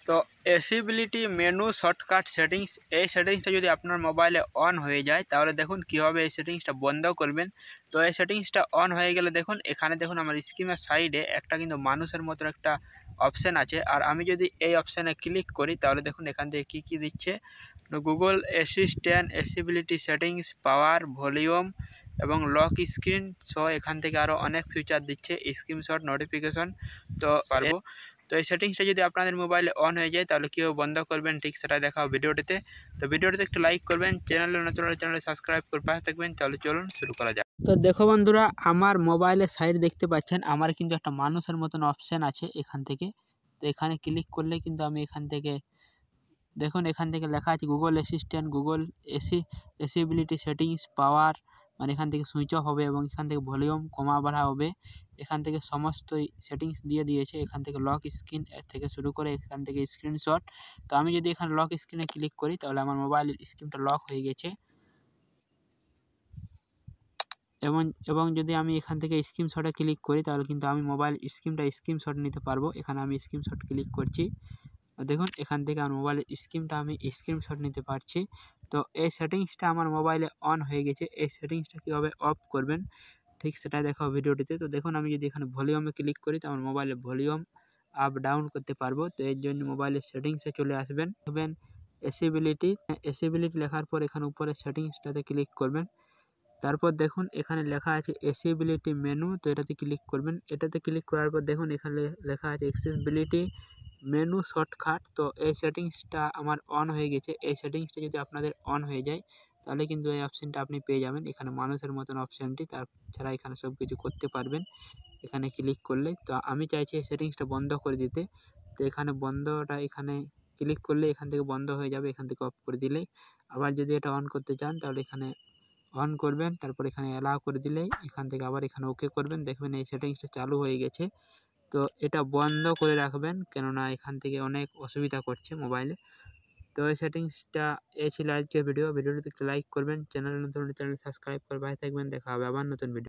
তো অ্যাসিবিলিটি menu shortcut settings, এই সেটিংসটা যদি আপনার মোবাইলে অন হয়ে যায় তাহলে দেখুন কীভাবে এই সেটিংসটা বন্ধ করবেন। তো এই সেটিংসটা অন হয়ে গেলে দেখুন এখানে দেখুন আমার স্ক্রিনের সাইডে একটা কিন্তু মানুষের মতো একটা অপশান আছে। আর আমি যদি এই অপশানে ক্লিক করি তাহলে দেখুন এখান থেকে কী দিচ্ছে, গুগল অ্যাসিস্ট্যান্ট, অ্যাসিবিলিটি সেটিংস, পাওয়ার, ভলিউম এবং লক স্ক্রিন সহ এখান থেকে আরও অনেক ফিচার দিচ্ছে, স্ক্রিনশট, নোটিফিকেশন। তো এই সেটিংসটা যদি আপনাদের মোবাইলে অন হয়ে যায় তাহলে কীভাবে বন্ধ করবেন ঠিক সেটা দেখাও ভিডিওটিতে। তো ভিডিওটিতে একটু লাইক করবেন, চ্যানেলে নতুন হলে চ্যানেলে সাবস্ক্রাইব করে পাশে থাকবেন। তাহলে চলুন শুরু করা যাক। তো দেখো বন্ধুরা, আমার মোবাইলের সাইড দেখতে পাচ্ছেন আমার কিন্তু একটা মানুষের মতন অপশান আছে এখান থেকে। তো এখানে ক্লিক করলে কিন্তু আমি এখান থেকে দেখুন এখান থেকে লেখা আছে গুগল অ্যাসিস্ট্যান্ট, গুগল অ্যাসিবিলিটি সেটিংস, পাওয়ার, মানে এখান থেকে সুইচ অফ হবে এবং এখান থেকে ভলিউম কমা বাড়া হবে। এখান থেকে সমস্তই সেটিংস দিয়ে দিয়েছে। এখান থেকে লক স্ক্রিন থেকে শুরু করে এখান থেকে স্ক্রিনশট। তো আমি যদি এখানে লক স্ক্রিনে ক্লিক করি তাহলে আমার মোবাইলের স্ক্রিনটা লক হয়ে গেছে। এবং যদি আমি এখান থেকে স্ক্রিনশটে ক্লিক করি তাহলে কিন্তু আমি মোবাইল স্ক্রিনশট নিতে পারবো। এখানে আমি স্ক্রিনশট ক্লিক করছি। দেখুন এখান থেকে আমার মোবাইলের আমি স্ক্রিনশট নিতে পারছি। তো এই সেটিংসটা আমার মোবাইলে অন হয়ে গেছে। এই সেটিংসটা কীভাবে অফ করবেন ঠিক সেটা দেখাও ভিডিওটিতে। তো দেখুন আমি যদি এখানে ভলিউমে ক্লিক করি তো আমার মোবাইলে ভলিউম আপ ডাউন করতে পারবো। তো এর জন্য মোবাইলের সেটিংসে চলে আসবেন, অ্যাসিবিলিটি লেখার পর এখানে উপরে সেটিংসটাতে ক্লিক করবেন। তারপর দেখুন এখানে লেখা আছে অ্যাসিবিলিটি মেনু, তো এটাতে ক্লিক করবেন। এটাতে ক্লিক করার পর দেখুন এখানে লেখা আছে অ্যাক্সেসিবিলিটি মেনু শর্টকাট। তো এই সেটিংসটা আমার অন হয়ে গেছে। এই সেটিংসটা যদি আপনাদের অন হয়ে যায় তাহলে কিন্তু এই অপশানটা আপনি পেয়ে যাবেন, এখানে মানুষের মতন অপশানটি। তাছাড়া এখানে সব কিছু করতে পারবেন এখানে ক্লিক করলে। তো আমি চাইছি এই সেটিংসটা বন্ধ করে দিতে। তো এখানে বন্ধটা এখানে ক্লিক করলে এখান থেকে বন্ধ হয়ে যাবে, এখান থেকে অফ করে দিলেই। আবার যদি এটা অন করতে চান তাহলে এখানে অন করবেন, তারপর এখানে অ্যালাউ করে দিলেই এখান থেকে আবার এখানে ওকে করবেন। দেখবেন এই সেটিংসটা চালু হয়ে গেছে। তো এটা বন্ধ করে রাখবেন, কেননা এখান থেকে অনেক অসুবিধা করছে মোবাইলে। তো এই সেটিংসটা ছিল আজকের ভিডিওটিতে একটু লাইক করবেন, চ্যানেল নতুন হলে চ্যানেল সাবস্ক্রাইব করে পাশে থাকবেন। দেখা হবে আবার নতুন ভিডিও।